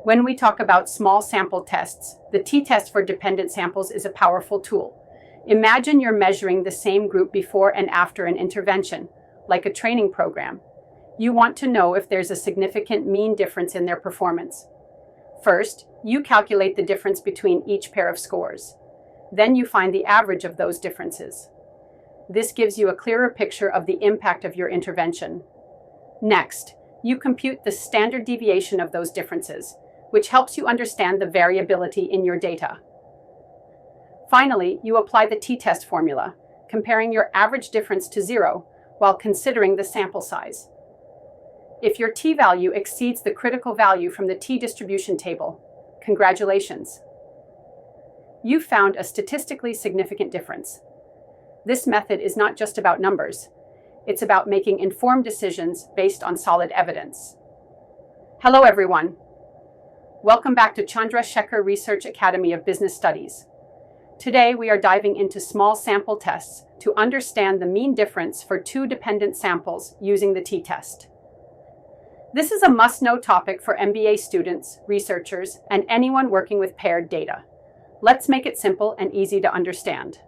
When we talk about small sample tests, the t-test for dependent samples is a powerful tool. Imagine you're measuring the same group before and after an intervention, like a training program. You want to know if there's a significant mean difference in their performance. First, you calculate the difference between each pair of scores. Then you find the average of those differences. This gives you a clearer picture of the impact of your intervention. Next, you compute the standard deviation of those differences, which helps you understand the variability in your data. Finally, you apply the t-test formula, comparing your average difference to 0 while considering the sample size. If your t-value exceeds the critical value from the t-distribution table, congratulations! You found a statistically significant difference. This method is not just about numbers. It's about making informed decisions based on solid evidence. Hello, everyone. Welcome back to Chandra Shekhar Research Academy of Business Studies. Today, we are diving into small sample tests to understand the mean difference for two dependent samples using the t-test. This is a must-know topic for MBA students, researchers, and anyone working with paired data. Let's make it simple and easy to understand.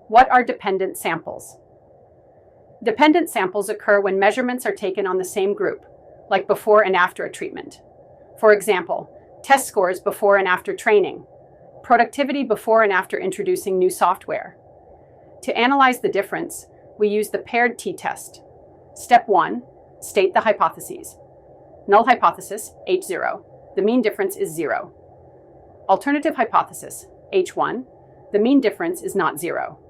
What are dependent samples? Dependent samples occur when measurements are taken on the same group, like before and after a treatment. For example, test scores before and after training, productivity before and after introducing new software. To analyze the difference, we use the paired t-test. Step 1, state the hypotheses. Null hypothesis, H0, the mean difference is 0. Alternative hypothesis, H1, the mean difference is not 0.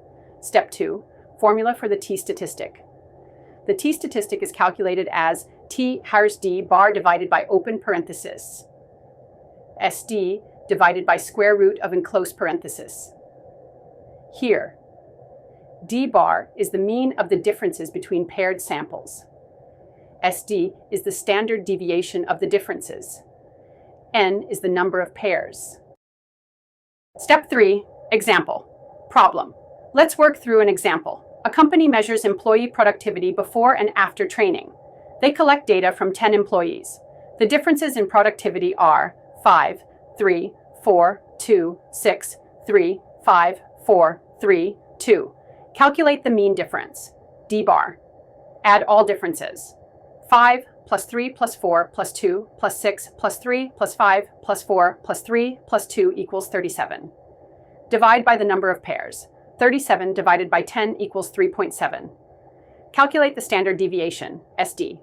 Step 2, formula for the t-statistic. The t-statistic is calculated as t hars d bar divided by open parenthesis, SD divided by square root of enclosed parenthesis. Here, d bar is the mean of the differences between paired samples. SD is the standard deviation of the differences. N is the number of pairs. Step 3, example. Problem. Let's work through an example. A company measures employee productivity before and after training. They collect data from 10 employees. The differences in productivity are 5, 3, 4, 2, 6, 3, 5, 4, 3, 2. Calculate the mean difference, d bar. Add all differences. 5 plus 3 plus 4 plus 2 plus 6 plus 3 plus 5 plus 4 plus 3 plus 2 equals 37. Divide by the number of pairs. 37 divided by 10 equals 3.7. Calculate the standard deviation, SD.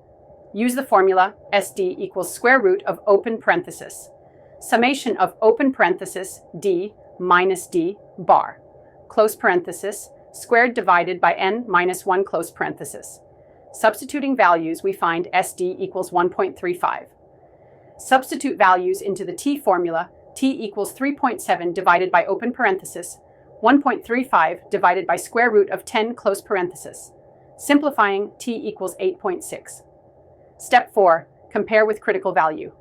Use the formula SD equals square root of open parenthesis. Summation of open parenthesis d minus d bar, close parenthesis, squared divided by n minus 1 close parenthesis. Substituting values, we find SD equals 1.35. Substitute values into the t formula, t equals 3.7 divided by open parenthesis, 1.35 divided by square root of 10 close parenthesis. Simplifying, t equals 8.6. Step 4, compare with critical value.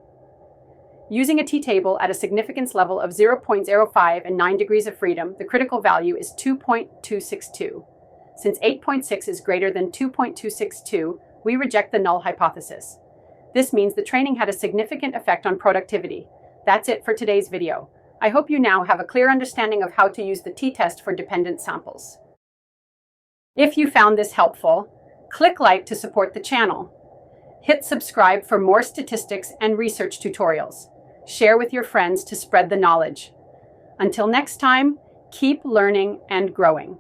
Using a t-table at a significance level of 0.05 and 9 degrees of freedom, the critical value is 2.262. Since 8.6 is greater than 2.262, we reject the null hypothesis. This means the training had a significant effect on productivity. That's it for today's video. I hope you now have a clear understanding of how to use the t-test for dependent samples. If you found this helpful, click like to support the channel. Hit subscribe for more statistics and research tutorials. Share with your friends to spread the knowledge. Until next time, keep learning and growing.